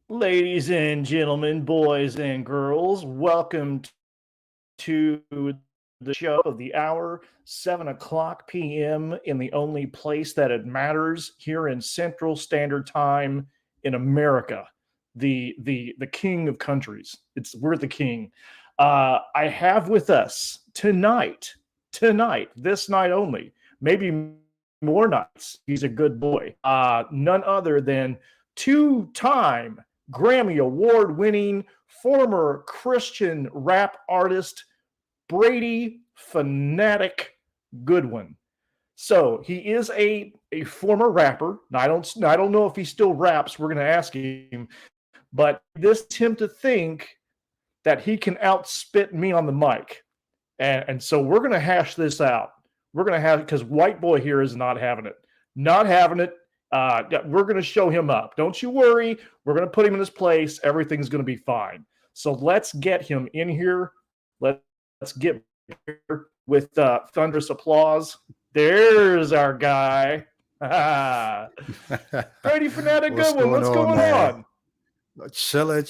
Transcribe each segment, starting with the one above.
Ladies and gentlemen, boys and girls, welcome to the show of the hour, 7 o'clock p.m. in the only place that it matters here in Central Standard Time in America, the king of countries. We're the king. I have with us tonight, this night only, maybe more nights. He's a good boy. None other than two-time Grammy Award winning former Christian rap artist Brady Phanatik Goodwin. So he is a former rapper. Now, I don't know if he still raps. We're going to ask him, but this him to think that he can outspit me on the mic, and so we're going to hash this out. We're going to have, because white boy here is not having it. Not having it. We're going to show him up. Don't you worry. We're going to put him in his place. Everything's going to be fine. So let's get him in here. Let's get here with thunderous applause. There's our guy. Brady Phanatik Goodwin. What's going on? Chilling.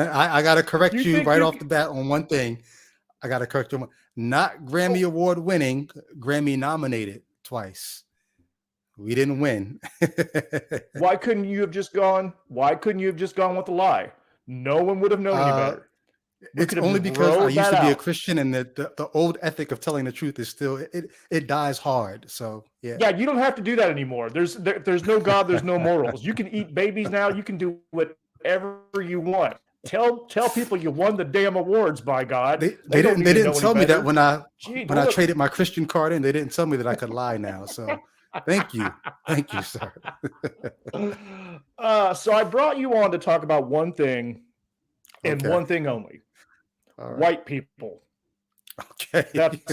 I got to correct you right off the bat on one thing. I got to correct you. Not Grammy Award winning, Grammy nominated twice. We didn't win. Why couldn't you have just gone? Why couldn't you have just gone with the lie? No one would have known any better. It's only because I used to be a Christian, and the old ethic of telling the truth is still it dies hard. So yeah. Yeah, you don't have to do that anymore. There's no God, there's no morals. You can eat babies now. You can do whatever you want. Tell people you won the damn awards, by God. They didn't tell me that when I traded my Christian card in. They didn't tell me that I could lie now. So thank you, sir. So I brought you on to talk about one thing, and one thing only: white people. Okay,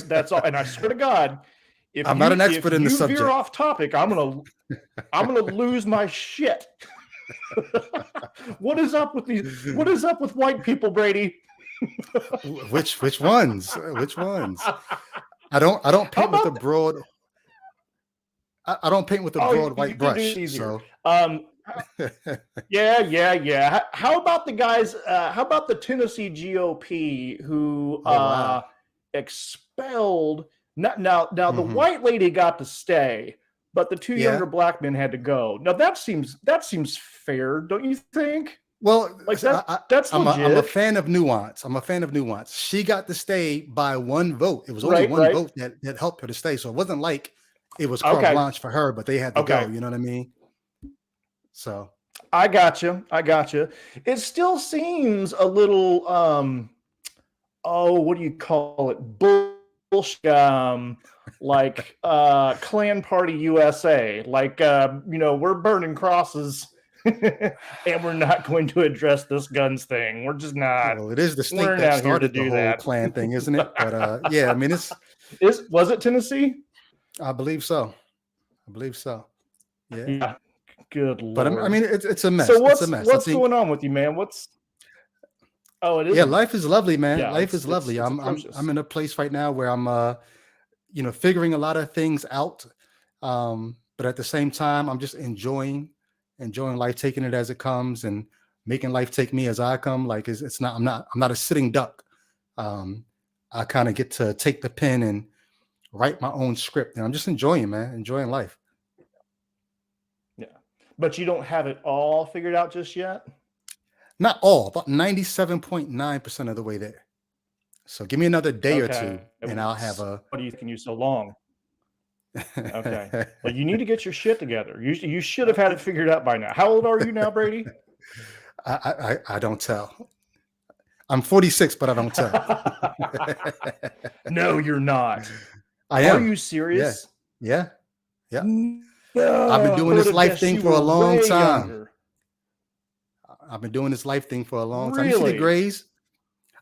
that's all. And I swear to God, if I'm not an expert in the subject. If you veer off topic, I'm gonna lose my shit. What is up with these? What is up with white people, Brady? Which ones? Which ones? I don't paint with a broad. I don't paint with a broad white brush. So yeah. How about the guys? How about the Tennessee GOP who expelled? Now the white lady got to stay, but the two younger black men had to go. Now that seems fair, don't you think? Well, like that's I'm legit. I'm a fan of nuance. She got to stay by one vote. It was only one vote that helped her to stay. So it wasn't like it was carte blanche for her, but they had to go. You know what I mean? So I got you. It still seems a little what do you call it? Bullshit. Like Klan Party USA. Like we're burning crosses. And we're not going to address this guns thing. We're just not. Well, it is the state that started the whole Klan thing, isn't it? But yeah, I mean, was it Tennessee? I believe so. Yeah. Good Lord. But I mean, it's a mess. So it's a mess. What's going on with you, man? It is. Yeah, life is lovely, man. Yeah, life is lovely. I'm in a place right now where I'm figuring a lot of things out. But at the same time, I'm just enjoying life, taking it as it comes, and making life take me as I come. Like it's not. I'm not a sitting duck. I kind of get to take the pen and write my own script, and I'm just enjoying life. Yeah, but you don't have it all figured out just yet. Not all, about 97.9% of the way there. So give me another day or two, and I'll have a. What do you think you so long? Okay. Well, you need to get your shit together. You should have had it figured out by now. How old are you now, Brady? I don't tell. I'm 46, but I don't tell. No, you're not. I am. Are you serious? Yeah. No, I've been doing this life thing for a long time. I've been doing this life thing for a long time. You see the grays?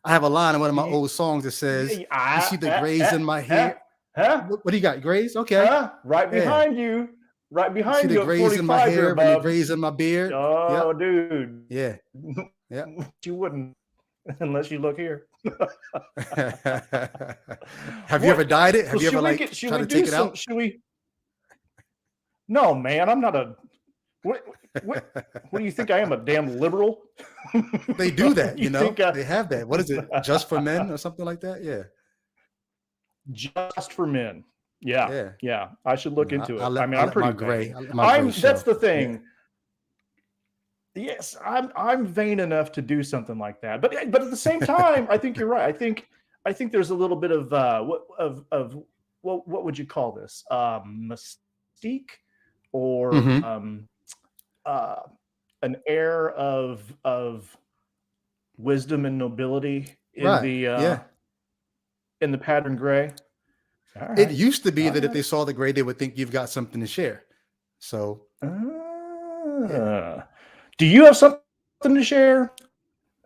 I have a line in one of my old songs that says, "You see the grays in my hair." Huh? What do you got? Grays? Okay. Right behind you. Right behind you. See the grays in my hair and the grays in my beard. Oh, dude. Yeah. You wouldn't unless you look here. Have you ever dyed it? Have you ever tried to take it out? Should we? No, man. I'm not a. What do you think I am, a damn liberal? They do that, you know. think They have that. What is it? Just for men or something like that? Yeah. Just for men. Yeah. I should look into it. I I'm let pretty my gray, vain. I let my gray show. That's the thing. Yeah. Yes, I'm vain enough to do something like that. But at the same time, I think you're right. I think there's a little bit of what would you call this? Mystique, or an air of wisdom and nobility in the pattern gray. Right. It used to be that if they saw the gray, they would think you've got something to share. So, do you have something to share?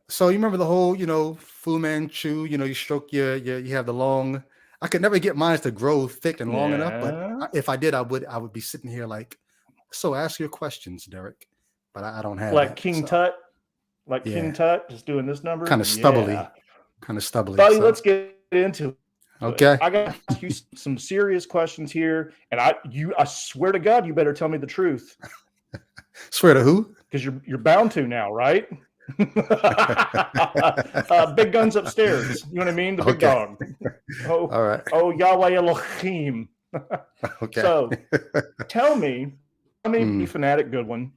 So you remember the whole, Fu Manchu, you stroke you have the long. I could never get mine to grow thick and long enough, but if I did, I would be sitting here like, so ask your questions, Derek. But I don't have like that, King Tut, King Tut, just doing this number. Kind of stubbly. Buddy, let's get into it. Okay. I got to ask you some serious questions here, and I swear to God, you better tell me the truth. Swear to who? Because you're bound to now, right? Big guns upstairs. You know what I mean? The big dog. Oh, all right. Oh, Yahweh Elohim. Okay. So tell me, Brady Phanatik Goodwin,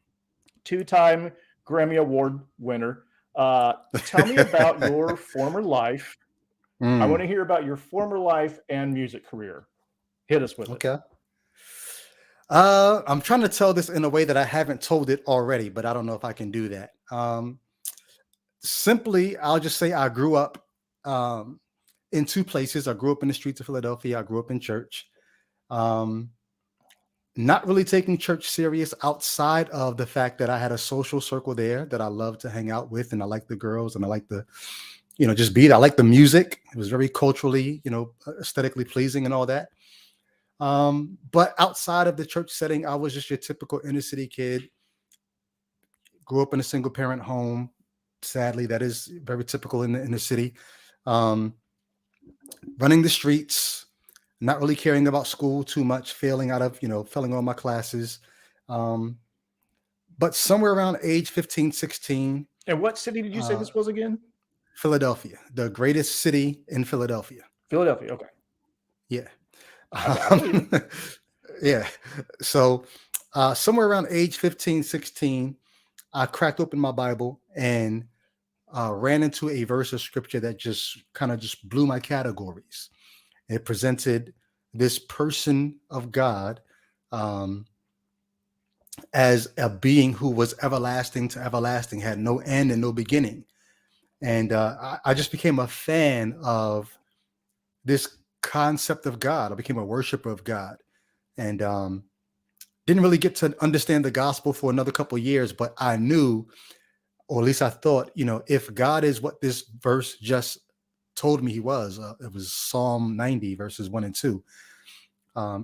2-time Grammy Award winner. Tell me about your former life. I want to hear about your former life and music career. Hit us with it. Okay. I'm trying to tell this in a way that I haven't told it already, but I don't know if I can do that. Simply, I'll just say I grew up in two places. I grew up in the streets of Philadelphia. I grew up in church. Not really taking church serious outside of the fact that I had a social circle there that I loved to hang out with, and I liked the girls, and I liked the, just beat. I liked the music. It was very culturally, aesthetically pleasing and all that. But outside of the church setting, I was just your typical inner city kid. Grew up in a single parent home. Sadly, that is very typical in the city. Running the streets, not really caring about school too much, failing all my classes. But somewhere around age 15, 16. And what city did you say this was again? Philadelphia, the greatest city in Philadelphia. Philadelphia, okay. Yeah. Yeah. So somewhere around age 15, 16, I cracked open my Bible and ran into a verse of scripture that just blew my categories. It presented this person of God as a being who was everlasting to everlasting, had no end and no beginning. And I just became a fan of this concept of God. I became a worshiper of God, and didn't really get to understand the gospel for another couple of years, but I knew, or at least I thought, if God is what this verse just told me he was, it was Psalm 90 verses 1 and 2.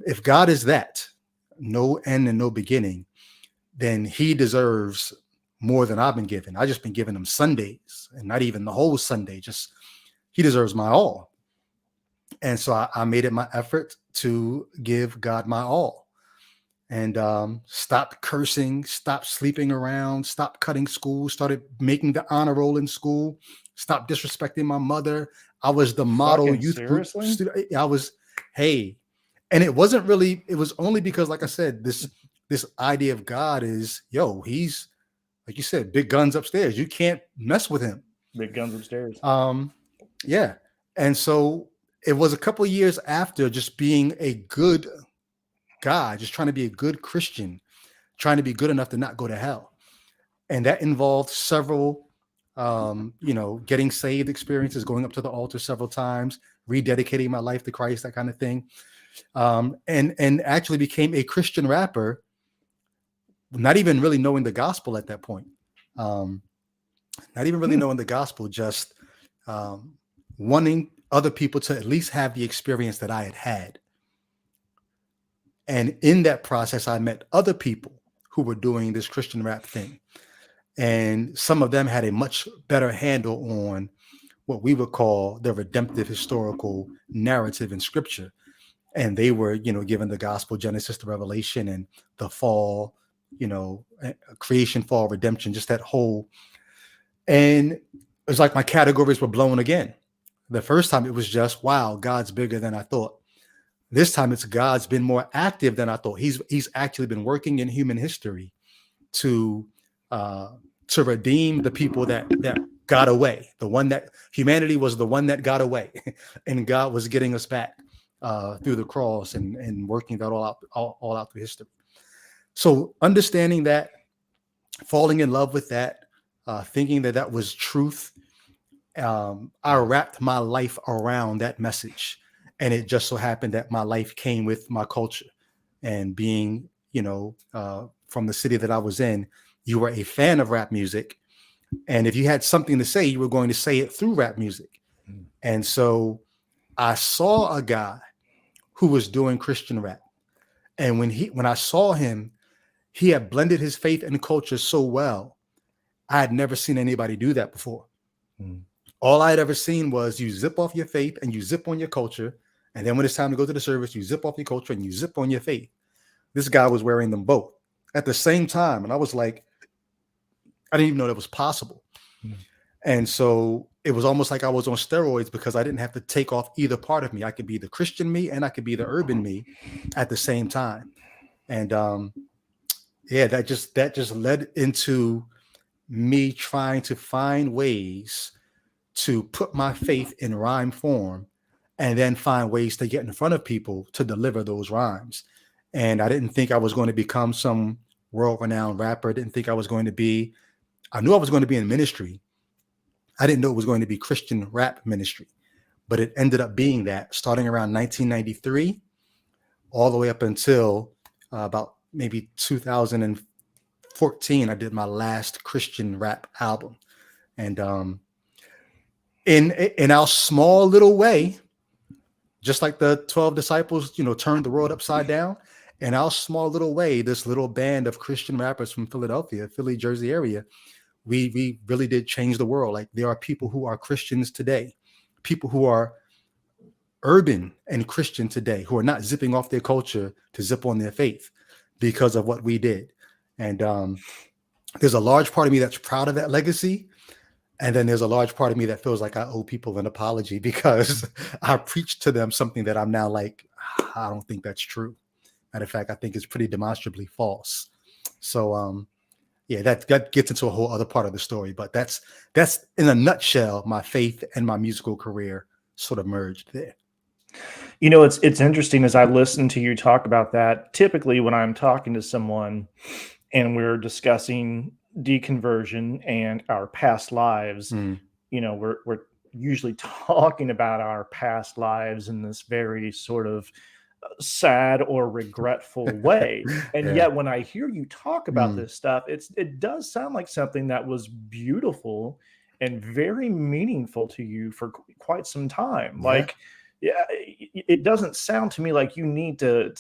If God is that, no end and no beginning, then he deserves more than I've been given. I just been giving him Sundays, and not even the whole Sunday. Just, he deserves my all. And so I made it my effort to give God my all, and stopped cursing, stopped sleeping around, stopped cutting school, started making the honor roll in school, stopped disrespecting my mother. I was the model youth group student. I was, and it wasn't really, it was only because, like I said, this idea of God is, he's, like you said, big guns upstairs. You can't mess with him. Big guns upstairs. Yeah. And so it was a couple of years after just being a good guy, just trying to be a good Christian, trying to be good enough to not go to hell. And that involved several, getting saved experiences, going up to the altar several times, rededicating my life to Christ, that kind of thing. And actually became a Christian rapper, not even really knowing the gospel at that point. Not even really knowing the gospel, just wanting other people to at least have the experience that I had had. And in that process, I met other people who were doing this Christian rap thing. And some of them had a much better handle on what we would call the redemptive historical narrative in scripture. And they were, given the gospel, Genesis to Revelation, and the fall, creation, fall, redemption, just that whole. And it was like my categories were blown again. The first time it was just, wow, God's bigger than I thought. This time it's God's been more active than I thought. He's actually been working in human history to redeem the people that got away. The one that humanity was the one that got away, and God was getting us back through the cross and working that all out through history. So understanding that, falling in love with that, thinking that was truth, I wrapped my life around that message. And it just so happened that my life came with my culture, and being, from the city that I was in, you were a fan of rap music. And if you had something to say, you were going to say it through rap music. And so I saw a guy who was doing Christian rap. And when I saw him, he had blended his faith and culture so well. I had never seen anybody do that before. All I had ever seen was you zip off your faith and you zip on your culture. And then when it's time to go to the service, you zip off your culture and you zip on your faith. This guy was wearing them both at the same time. And I was like, I didn't even know that was possible. And so it was almost like I was on steroids, because I didn't have to take off either part of me. I could be the Christian me and I could be the urban me at the same time. And that just led into me trying to find ways to put my faith in rhyme form, and then find ways to get in front of people to deliver those rhymes. And I didn't think I was going to become some world-renowned rapper. I didn't think I was going to be, I knew I was going to be in ministry. I didn't know it was going to be Christian rap ministry, but it ended up being that, starting around 1993, all the way up until about maybe 2014, I did my last Christian rap album. And in our small little way, just like the 12 disciples, turned the world upside down, in our small little way, this little band of Christian rappers from Philadelphia, Philly, Jersey area, we really did change the world. Like, there are people who are Christians today, people who are urban and Christian today, who are not zipping off their culture to zip on their faith because of what we did. And there's a large part of me that's proud of that legacy. And then there's a large part of me that feels like I owe people an apology, because I preached to them something that I'm now like, I don't think that's true. Matter of fact, I think it's pretty demonstrably false. So that gets into a whole other part of the story. But that's in a nutshell, my faith and my musical career sort of merged there. It's interesting as I listen to you talk about that. Typically, when I'm talking to someone and we're discussing deconversion and our past lives, we're usually talking about our past lives in this very sort of sad or regretful way. And yet when I hear you talk about this stuff, it does sound like something that was beautiful and very meaningful to you for quite some time. Like, it doesn't sound to me like you need to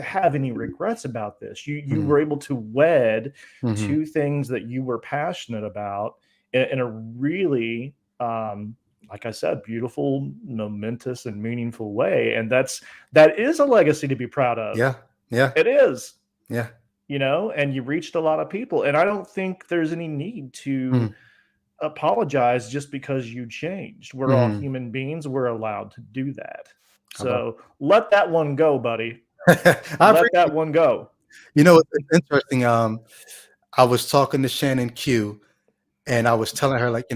have any regrets about this. You were able to wed two things that you were passionate about in a really, like I said, beautiful, momentous, and meaningful way. And that is a legacy to be proud of. Yeah. It is. Yeah. And you reached a lot of people. And I don't think there's any need to apologize just because you changed. We're all human beings. We're allowed to do that. So let that one go, buddy. Let that one go. It's interesting. I was talking to Shannon Q, and I was telling her, like,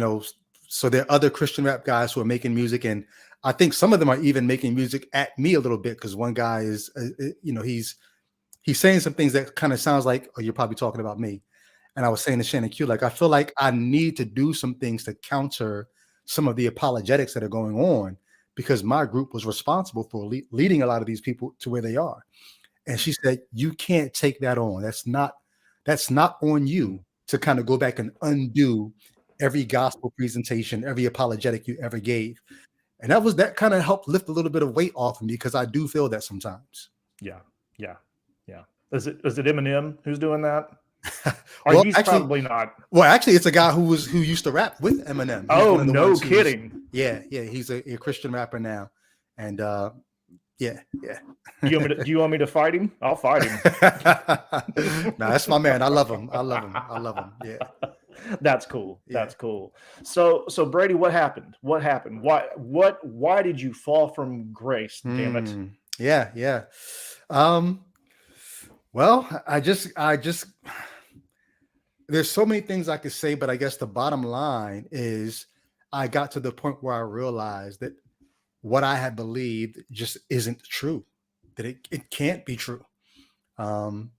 so there are other Christian rap guys who are making music, and I think some of them are even making music at me a little bit, because one guy is, he's saying some things that kind of sounds like, oh, you're probably talking about me. And I was saying to Shannon Q, like, I feel like I need to do some things to counter some of the apologetics that are going on, because my group was responsible for leading a lot of these people to where they are. And she said, you can't take that on. That's not on you to kind of go back and undo every gospel presentation, every apologetic you ever gave. And that kind of helped lift a little bit of weight off of me, because I do feel that sometimes. Yeah. Is it Eminem who's doing that? Well, he's actually, probably not. Well, actually, it's a guy who used to rap with Eminem. Oh, no kidding. Yeah, he's a Christian rapper now, and Yeah. Do you want me to fight him? I'll fight him. Nah, that's my man. I love him. Yeah. That's cool. Yeah. That's cool. So Brady, what happened? Why did you fall from grace? Damn it. Yeah. Well, I just there's so many things I could say, but I guess the bottom line is I got to the point where I realized that what I had believed just isn't true, that it can't be true. And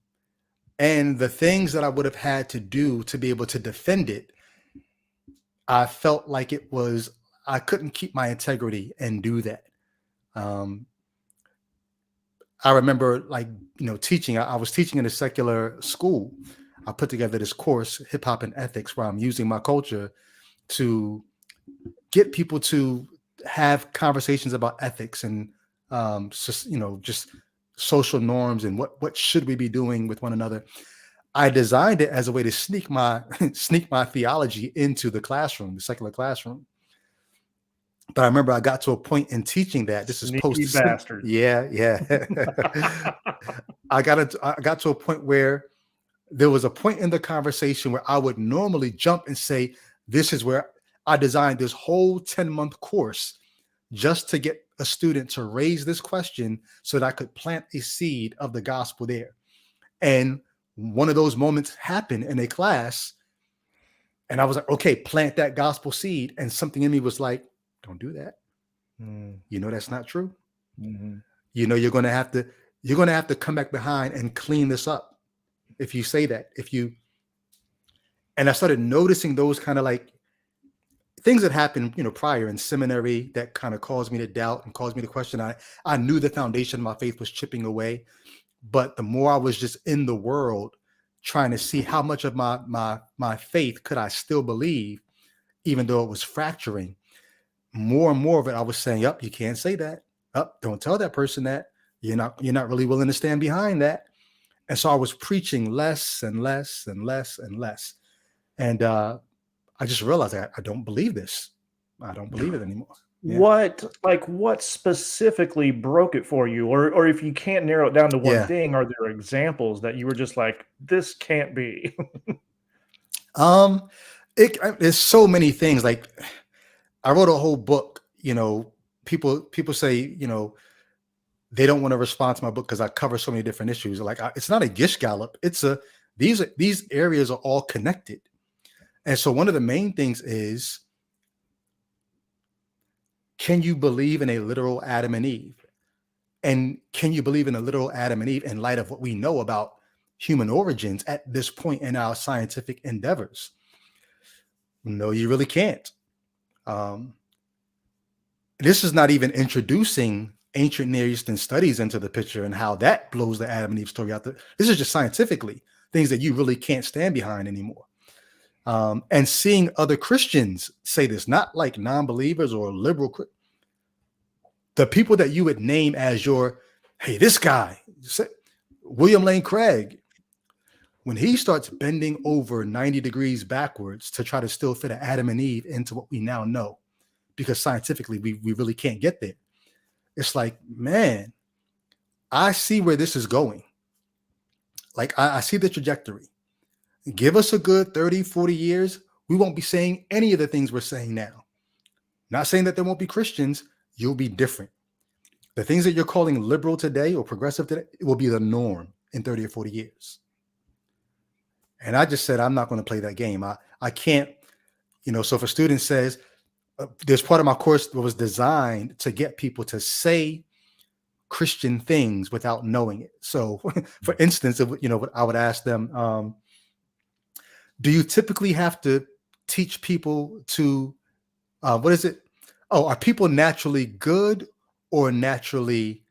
the things that I would have had to do to be able to defend it, I felt like I couldn't keep my integrity and do that. I remember teaching, I was teaching in a secular school. I put together this course, Hip Hop and Ethics, where I'm using my culture to get people to have conversations about ethics and just social norms and what should we be doing with one another. I designed it as a way to sneak my theology into the classroom, the secular classroom. But I remember I got to a point in teaching that this is Sneaky bastard. Yeah. I got to a point where there was a point in the conversation where I would normally jump and say, this is where I designed this whole 10-month course just to get a student to raise this question so that I could plant a seed of the gospel there. And one of those moments happened in a class, and I was like, okay, plant that gospel seed. And something in me was like, don't do that. You know, that's not true. Mm-hmm. You know, you're going to have to come back behind and clean this up. If you say that, and I started noticing those kind of like things that happened, prior in seminary that kind of caused me to doubt and caused me to question. I knew the foundation of my faith was chipping away, but the more I was just in the world trying to see how much of my faith could I still believe, even though it was fracturing, more and more of it, I was saying, you can't say that. Don't tell that person that. You're not really willing to stand behind that. And so I was preaching less and less and less and less. And I just realized I don't believe this. I don't believe it anymore. Yeah. What specifically broke it for you? Or if you can't narrow it down to one thing, are there examples that you were just like, this can't be? There's so many things. Like, I wrote a whole book, people say, they don't want to respond to my book because I cover so many different issues. Like, it's not a gish gallop. These areas are all connected. And so one of the main things is, can you believe in a literal Adam and Eve? And can you believe in a literal Adam and Eve in light of what we know about human origins at this point in our scientific endeavors? No, you really can't. This is not even introducing ancient Near Eastern studies into the picture and how that blows the Adam and Eve story out. This is just scientifically things that you really can't stand behind anymore. And seeing other Christians say this, not like non-believers or liberal, the people that you would name as hey, this guy, William Lane Craig, when he starts bending over 90 degrees backwards to try to still fit an Adam and Eve into what we now know, because scientifically we really can't get there. It's like, man, I see where this is going. Like, I see the trajectory. Give us a good 30, 40 years, we won't be saying any of the things we're saying now. Not saying that there won't be Christians, you'll be different. The things that you're calling liberal today or progressive today, it will be the norm in 30 or 40 years. And I just said, I'm not going to play that game. I can't, so if a student says, there's part of my course that was designed to get people to say Christian things without knowing it. So for instance, I would ask them, do you typically have to teach people to, are people naturally good or naturally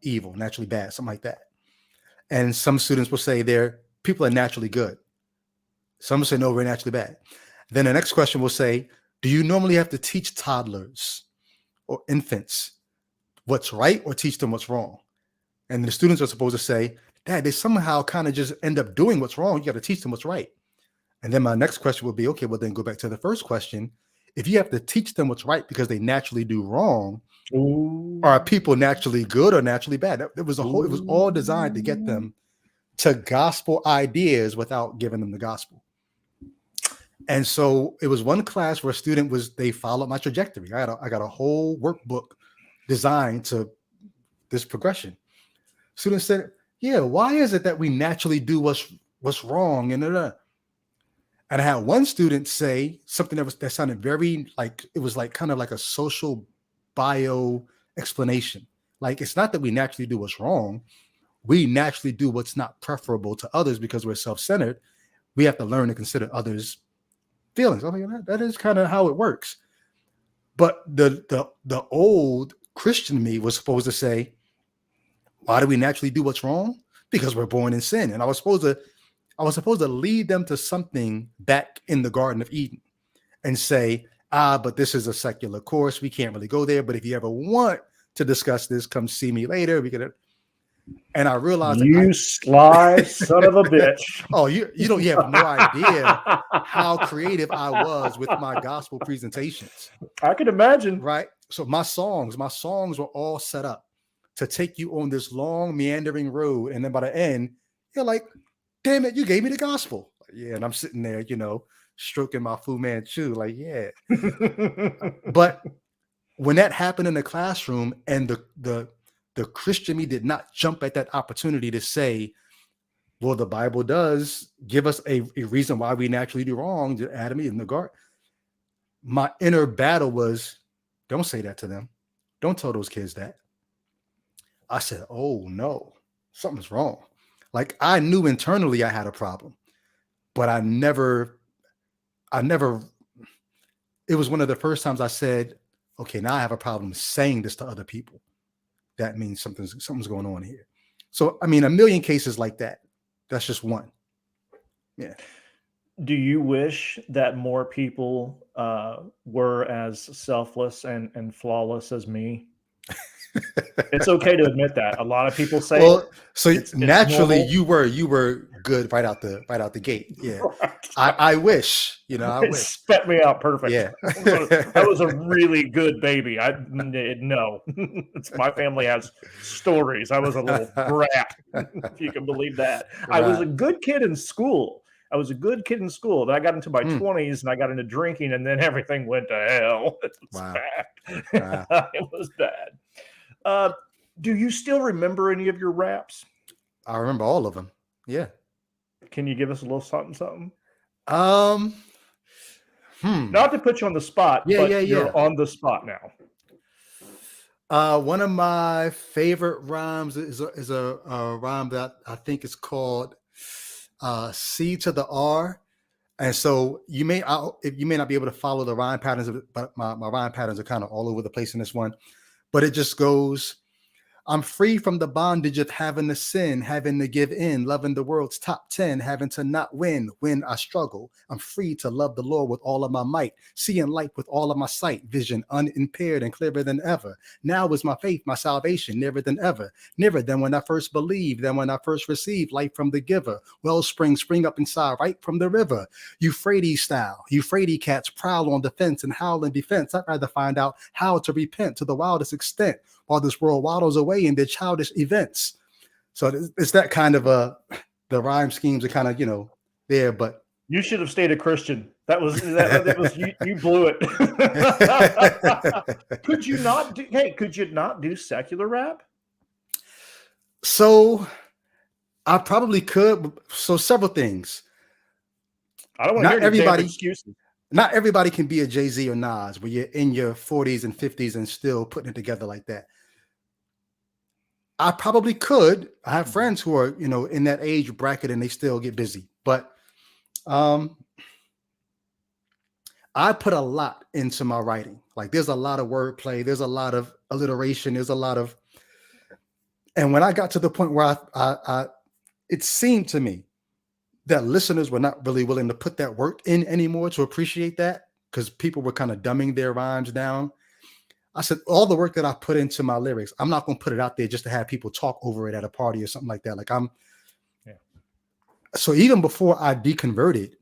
evil, naturally bad, something like that? And some students will say people are naturally good. Some will say, no, we're naturally bad. Then the next question will say, do you normally have to teach toddlers or infants what's right or teach them what's wrong? And the students are supposed to say, Dad, they somehow kind of just end up doing what's wrong. You got to teach them what's right. And then my next question would be, okay, well, then go back to the first question. if you have to teach them what's right because they naturally do wrong, Ooh. are people naturally good or naturally bad? It was all designed to get them to gospel ideas without giving them the gospel. And so it was one class where a student they followed my trajectory. I got a whole workbook designed to this progression. Student said, yeah, why is it that we naturally do what's wrong? And I had one student say something that sounded very like, it was like kind of like a social bio explanation. Like, it's not that we naturally do what's wrong. We naturally do what's not preferable to others because we're self-centered. We have to learn to consider others' feelings. I mean, that is kind of how it works. But the old Christian me was supposed to say, why do we naturally do what's wrong? Because we're born in sin. And I was supposed to lead them to something back in the Garden of Eden and say, but this is a secular course. We can't really go there. But if you ever want to discuss this, come see me later. And I realized you sly son of a bitch. Oh, you have no idea how creative I was with my gospel presentations. I can imagine. Right. So my songs were all set up to take you on this long meandering road. And then by the end, you're like, damn it, you gave me the gospel. Yeah. And I'm sitting there, stroking my Fu Manchu, like, yeah. But when that happened in the classroom and the Christian me did not jump at that opportunity to say, well, the Bible does give us a reason why we naturally do wrong, Adam and the garden. My inner battle was, don't say that to them. Don't tell those kids that. I said, oh no, something's wrong. Like, I knew internally I had a problem, but I never, it was one of the first times I said, okay, now I have a problem saying this to other people. That means something's going on here. So, I mean, a million cases like that. That's just one. Yeah. Do you wish that more people were as selfless and flawless as me? It's okay to admit that. A lot of people say. Well, so naturally you were good right out the gate. Yeah. Right. I wish, I wish. Spat me out perfect. Yeah. I was a really good baby. No. My family has stories. I was a little brat, if you can believe that. Right. I was a good kid in school. Then I got into my 20s and I got into drinking, and then everything went to hell. It was bad. Wow. It was bad. Do you still remember any of your raps? I remember all of them. Yeah. Can you give us a little something? Not to put you on the spot, but you're on the spot now. One of my favorite rhymes is a rhyme that I think is called C to the R. And so you may not be able to follow the rhyme patterns, but my rhyme patterns are kind of all over the place in this one. But it just goes, I'm free from the bondage of having to sin, having to give in, loving the world's top 10, having to not win when I struggle. I'm free to love the Lord with all of my might, seeing light with all of my sight, vision unimpaired and clearer than ever. Now is my faith, my salvation, nearer than ever, nearer than when I first believed, than when I first received life from the giver. Wellspring spring up inside, right from the river. Euphrates style, Euphrates cats prowl on defense and howl in defense. I'd rather find out how to repent to the wildest extent while this world waddles away in their childish events. So it's that kind of the rhyme schemes are kind of, there, but you should have stayed a Christian. That was you blew it. Could you not do secular rap? So I probably could. So several things. I don't want to hear everybody excuses. Not everybody can be a Jay-Z or Nas where you're in your 40s and 50s and still putting it together like that. I probably could. I have friends who are, in that age bracket and they still get busy. But I put a lot into my writing. Like, there's a lot of wordplay. There's a lot of alliteration. There's a lot of, and when I got to the point where it seemed to me that listeners were not really willing to put that work in anymore to appreciate that, because people were kind of dumbing their rhymes down. I said, all the work that I put into my lyrics, I'm not going to put it out there just to have people talk over it at a party or something like that. Like So even before I deconverted,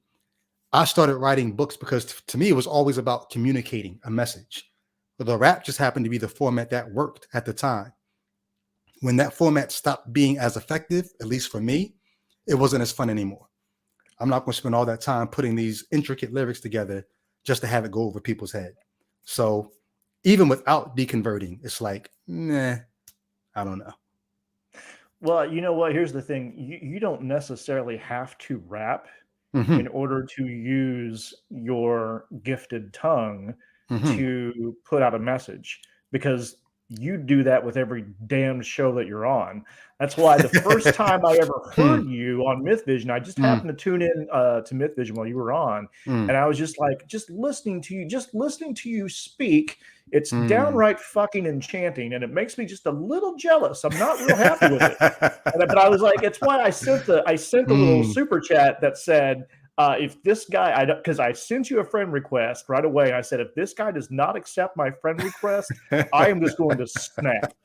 I started writing books because to me, it was always about communicating a message. But the rap just happened to be the format that worked at the time. When that format stopped being as effective, at least for me, it wasn't as fun anymore. I'm not going to spend all that time putting these intricate lyrics together just to have it go over people's head. So even without deconverting, it's like, nah, I don't know. Well, you know what? Here's the thing. You don't necessarily have to rap in order to use your gifted tongue to put out a message, because you do that with every damn show that you're on. That's why the first time I ever heard you on Myth Vision, I just happened to tune in to Myth Vision while you were on, and I was just like, just listening to you speak. It's downright fucking enchanting, and it makes me just a little jealous. I'm not real happy with it, but I was like, it's why I sent the little super chat that said, if this guy, because I sent you a friend request right away. I said, if this guy does not accept my friend request, I am just going to snap.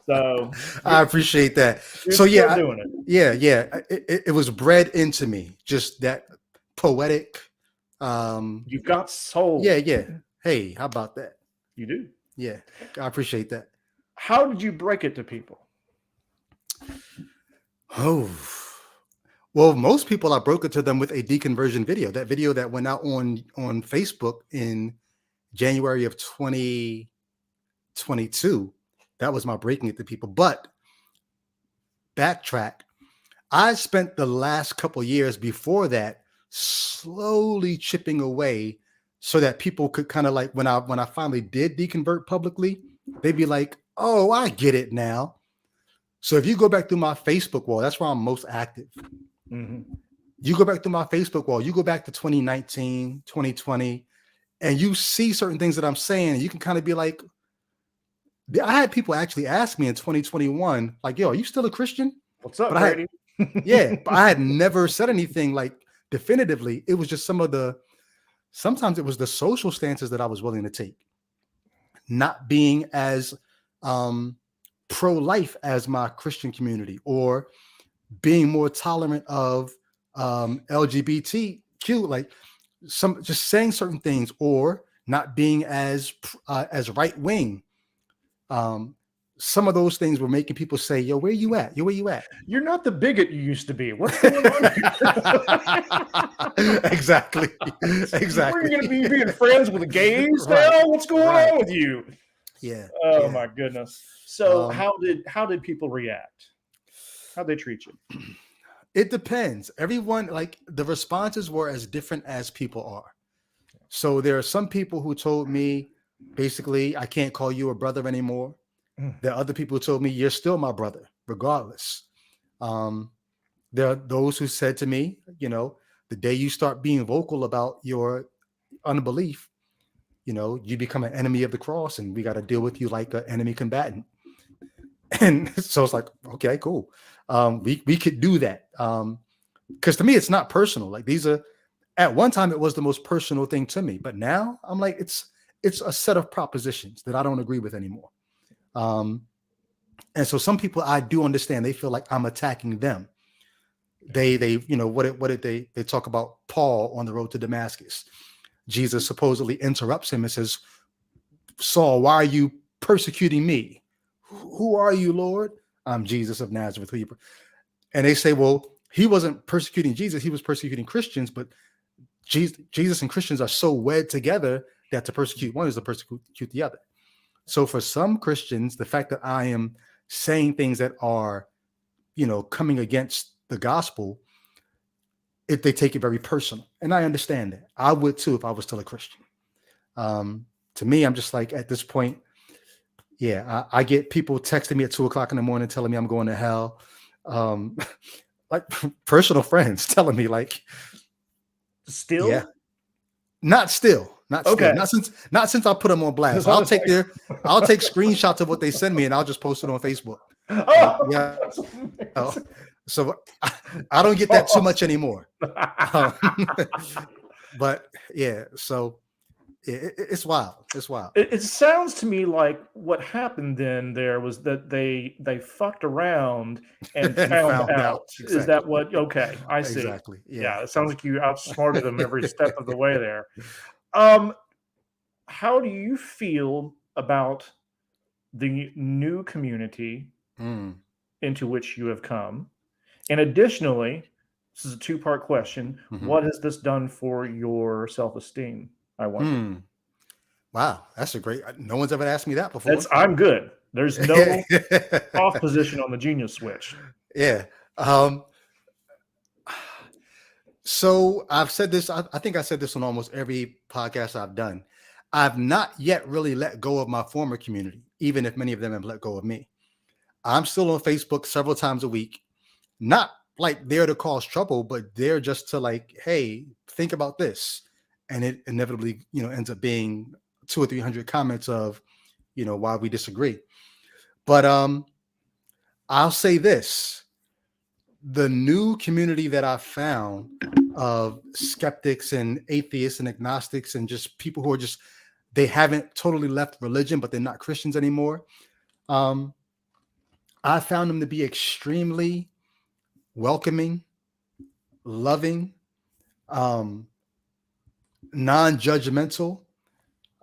So I appreciate that. So yeah, doing it. It was bred into me, just that poetic. You've got soul. Yeah. Hey, how about that? You do. Yeah, I appreciate that. How did you break it to people? Oh. Well, most people, I broke it to them with a deconversion video. That video that went out on Facebook in January of 2022. That was my breaking it to people. But backtrack, I spent the last couple years before that slowly chipping away so that people could kind of like, when I finally did deconvert publicly, they'd be like, oh, I get it now. So if you go back through my Facebook wall, that's where I'm most active. You go back to my Facebook wall, you go back to 2019, 2020, and you see certain things that I'm saying, and you can kind of be like, I had people actually ask me in 2021, like, yo, are you still a Christian? What's up, Brady? But I had never said anything like definitively. It was just sometimes it was the social stances that I was willing to take. Not being as pro-life as my Christian community, or being more tolerant of LGBTQ, like just saying certain things, or not being as right-wing. Some of those things were making people say, yo, where you at? Where you at? You're not the bigot you used to be. What's going on here? Exactly. Were you going to be being friends with the gays now? What's going on with you? Yeah. Oh my goodness. So how did people react? How'd they treat you? It depends. Everyone, like, the responses were as different as people are. So there are some people who told me, basically, I can't call you a brother anymore. There are other people who told me, you're still my brother, regardless. There are those who said to me, the day you start being vocal about your unbelief, you become an enemy of the cross, and we got to deal with you like an enemy combatant. And so it's like, okay, cool. We could do that. Because to me, it's not personal. Like, these are, at one time, it was the most personal thing to me. But now I'm like, it's a set of propositions that I don't agree with anymore. And so some people, I do understand, they feel like I'm attacking them. They what did they talk about Paul on the road to Damascus? Jesus supposedly interrupts him and says, Saul, why are you persecuting me? Who are you, Lord? I'm Jesus of Nazareth. And they say, well, he wasn't persecuting Jesus, he was persecuting Christians, but Jesus and Christians are so wed together that to persecute one is to persecute the other. So for some Christians, the fact that I am saying things that are, coming against the gospel, they take it very personal. And I understand that. I would too if I was still a Christian. To me, I'm just like, at this point, I get people texting me at 2:00 in the morning telling me I'm going to hell. Like personal friends telling me, like, still? Yeah. Not still. Okay. Not since I put them on blast. I'll take screenshots of what they send me, and I'll just post it on Facebook. So I don't get that too much anymore. But yeah, so It's wild. It's wild. It sounds to me like what happened then there was that they fucked around and found out. Exactly. Is that what? Okay, I see. Exactly. Yeah, it sounds like you outsmarted them every step of the way there. How do you feel about the new community into which you have come? And additionally, this is a two-part question. What has this done for your self-esteem? I wonder. Wow, that's a great. No one's ever asked me that before. I'm good. There's no off position on the genius switch. Yeah. So I've said this. I think I said this on almost every podcast I've done. I've not yet really let go of my former community, even if many of them have let go of me. I'm still on Facebook several times a week, not like there to cause trouble, but there just to like, hey, think about this. And it inevitably, ends up being 200 or 300 comments of, why we disagree. But I'll say this. The new community that I found of skeptics and atheists and agnostics and just people who are just, they haven't totally left religion, but they're not Christians anymore. I found them to be extremely welcoming, loving, non-judgmental.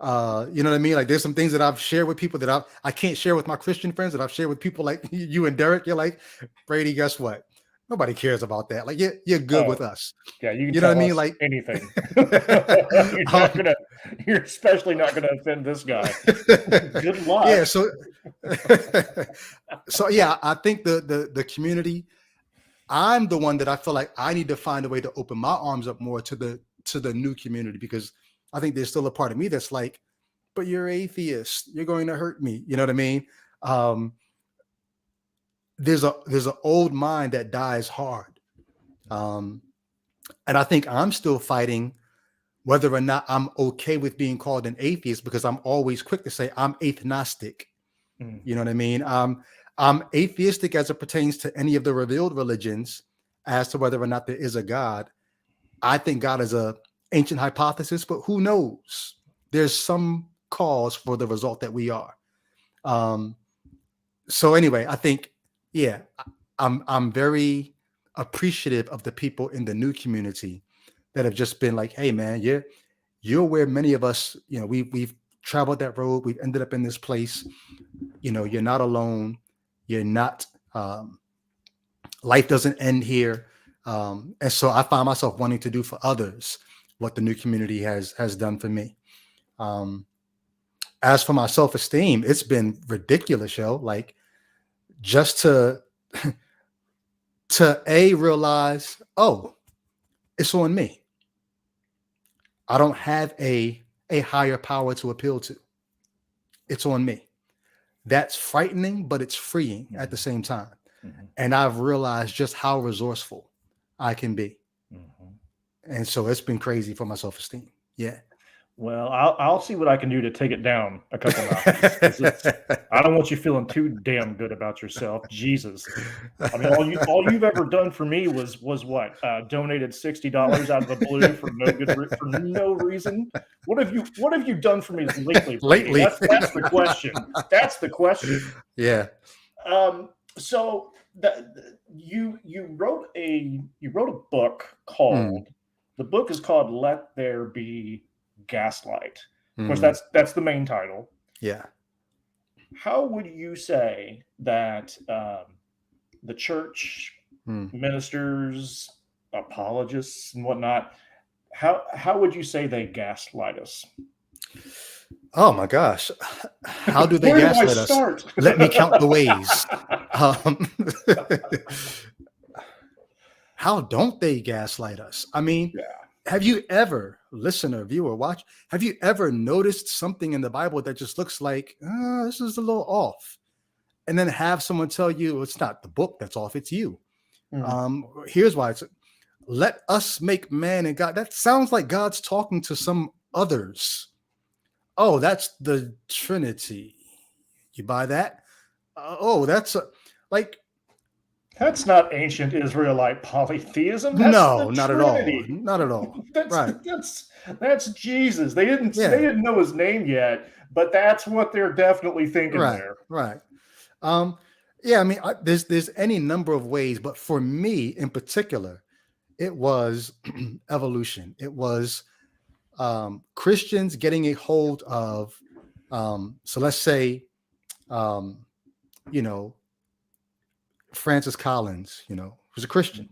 You know what I mean? Like there's some things that I've shared with people that I can't share with my Christian friends that I've shared with people like you and Derek. You're like, Brady, guess what? Nobody cares about that. Like you're good with us. Yeah, you can know tell what I mean? us Like anything. You're especially not gonna offend this guy. Good luck. Yeah. So yeah, I think the community, I'm the one that I feel like I need to find a way to open my arms up more to the new community, because I think there's still a part of me that's like, but you're atheist, you're going to hurt me. You know what I mean? There's an old mind that dies hard. And I think I'm still fighting whether or not I'm okay with being called an atheist, because I'm always quick to say I'm atheistic. You know what I mean? I'm atheistic as it pertains to any of the revealed religions as to whether or not there is a God. I think God is a ancient hypothesis, but who knows? There's some cause for the result that we are. So anyway, I think, yeah, I'm very appreciative of the people in the new community that have just been like, hey man, you're where many of us, we've traveled that road. We've ended up in this place. You're not alone. You're not, life doesn't end here. And so I find myself wanting to do for others what the new community has done for me. As for my self-esteem, it's been ridiculous, yo. Like just to realize, oh, it's on me. I don't have a higher power to appeal to. It's on me. That's frightening, but it's freeing at the same time. And I've realized just how resourceful I can be. And so it's been crazy for my self-esteem. Yeah. Well, I'll see what I can do to take it down a couple notches. I don't want you feeling too damn good about yourself. Jesus. I mean, all you've ever done for me was what? Donated $60 out of the blue for no reason. What have you done for me lately? Lately, that's the question. That's the question. Yeah. So you wrote a book called the book is called Let There Be Gaslight. Of course, that's the main title. Yeah. How would you say that the church, ministers, apologists, and whatnot, how would you say they gaslight us? Oh my gosh. How do they gaslight us? Let me count the ways. How don't they gaslight us? I mean, have you ever, listener, viewer, watch, have you ever noticed something in the Bible that just looks like, this is a little off? And then have someone tell you, it's not the book that's off, it's you. Here's why. It's, let us make man and God. That sounds like God's talking to some others. Oh, that's the Trinity. You buy that? Oh, that's like, That's not ancient Israelite polytheism. That's the No, not at all. Trinity. Not at all. That's Right. that's Jesus. They Yeah. didn't know his name yet, but that's what they're definitely thinking Right. there. Right. Yeah, I mean, there's any number of ways, but for me in particular, it was evolution. It was Christians getting a hold of, so let's say, you know, Francis Collins, who's a Christian,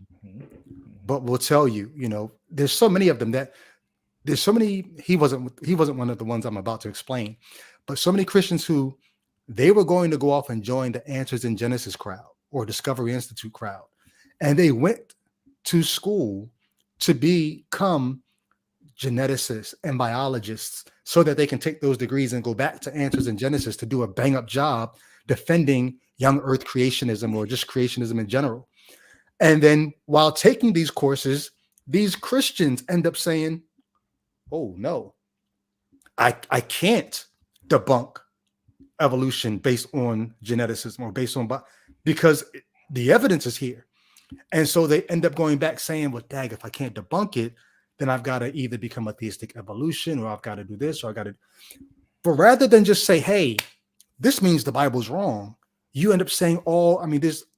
but will tell you, there's so many of them that there's so many. He wasn't one of the ones I'm about to explain, but so many Christians who they were going to go off and join the Answers in Genesis crowd or Discovery Institute crowd, and they went to school to become geneticists and biologists so that they can take those degrees and go back to Answers in Genesis to do a bang up job defending young earth creationism or just creationism in general. And then while taking these courses, these Christians end up saying, oh no, I can't debunk evolution based on geneticism or based on because the evidence is here. And so they end up going back saying, well, dag, if I can't debunk it, then I've got to either become a theistic evolution or I've got to do this or I got to. But rather than just say, hey, this means the Bible's wrong, you end up saying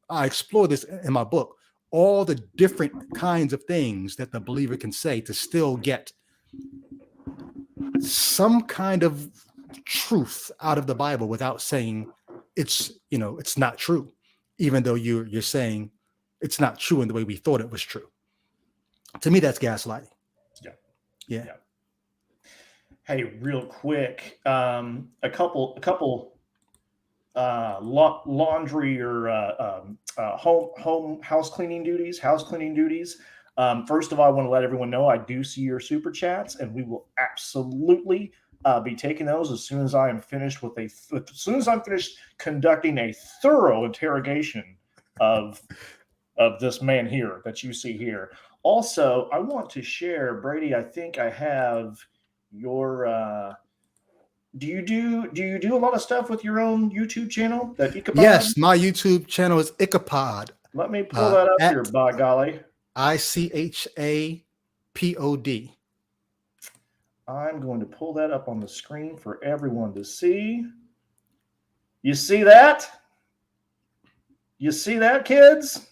I explore this in my book, all the different kinds of things that the believer can say to still get some kind of truth out of the Bible without saying it's not true, even though you're saying it's not true in the way we thought it was true. To me, that's gaslighting. Yeah. Hey, real quick, a couple laundry or house cleaning duties. First of all, I want to let everyone know I do see your super chats, and we will absolutely be taking those as soon as I am finished conducting a thorough interrogation of this man here that you see here. Also, I want to share, Brady. I think I have your. Do you do a lot of stuff with your own YouTube channel? That Ichabod? Yes, my YouTube channel is Ichabod. Let me pull that up here, by golly. ICHAPOD. I'm going to pull that up on the screen for everyone to see. You see that? You see that, kids?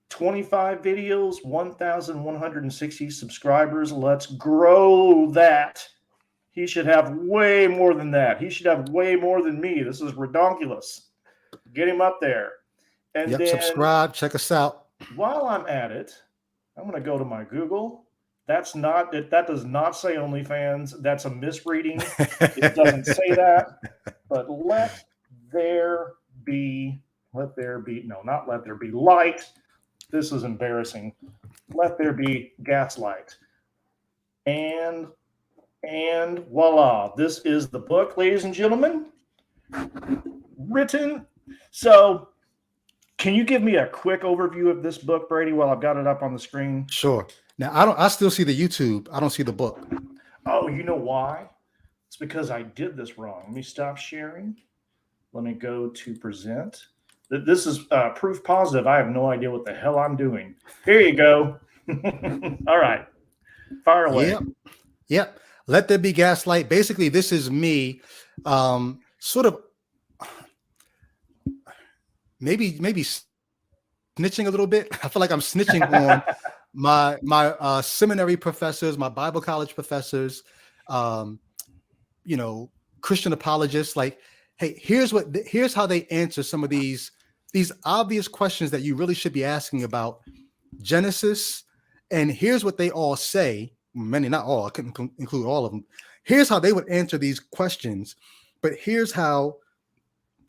25 videos, 1,160 subscribers. Let's grow that. He should have way more than that. He should have way more than me. This is redonkulous. Get him up there. And then subscribe. Check us out. While I'm at it, I'm going to go to my Google. That does not say OnlyFans. That's a misreading. It doesn't say that. But let there be light. This is embarrassing. Let there be gaslight. And voila, this is the book, ladies and gentlemen. Written. So, can you give me a quick overview of this book, Brady, while I've got it up on the screen? Sure. Now, I still see the YouTube. I don't see the book. Oh, you know why? It's because I did this wrong. Let me stop sharing. Let me go to present. This is proof positive. I have no idea what the hell I'm doing. Here you go. All right. Fire away. Yep. Let there be gaslight. Basically, this is me sort of maybe snitching a little bit. I feel like I'm snitching on my seminary professors, my Bible college professors, Christian apologists. Like, hey, here's how they answer some of these obvious questions that you really should be asking about Genesis. And here's what they all say. Many, not all, I couldn't include all of them. Here's how they would answer these questions. But here's how,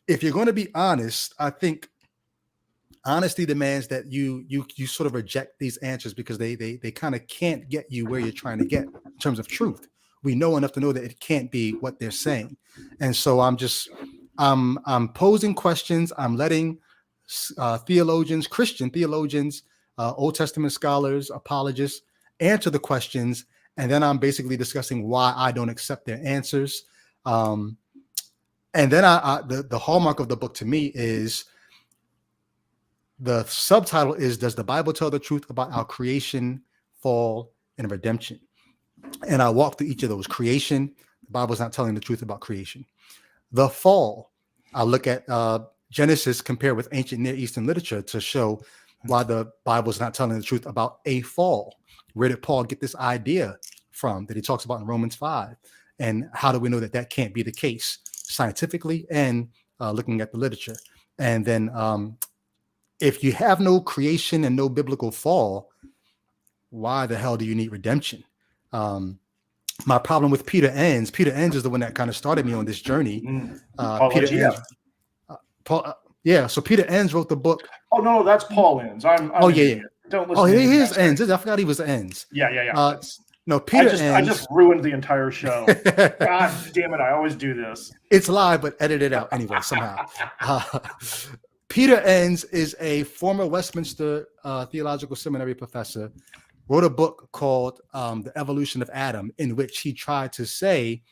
if you're going to be honest, I think honesty demands that you sort of reject these answers because they kind of can't get you where you're trying to get in terms of truth. We know enough to know that it can't be what they're saying. And so I'm posing questions. I'm letting theologians, Christian theologians, Old Testament scholars, apologists answer the questions. And then I'm basically discussing why I don't accept their answers. And then the hallmark of the book to me is The subtitle is, Does the Bible Tell the Truth About Our Creation, Fall, and Redemption? And I walk through each of those. Creation, the Bible's not telling the truth about creation. The fall, I look at Genesis compared with ancient Near Eastern literature to show why the Bible's not telling the truth about a fall. Where did Paul get this idea from that he talks about in Romans 5? And how do we know that that can't be the case scientifically and looking at the literature? And then if you have no creation and no biblical fall, why the hell do you need redemption? My problem with Peter Enns is the one that kind of started me on this journey. Peter Enns, so Peter Enns wrote the book. Oh no, that's Paul Enns. I'm yeah. Don't listen. Oh, he is Enns. I forgot he was Enns. Yeah. No, Peter Enns. I just ruined the entire show. God damn it! I always do this. It's live, but edit it out anyway somehow. Peter Enns is a former Westminster Theological Seminary professor. Wrote a book called The Evolution of Adam, in which he tried to say,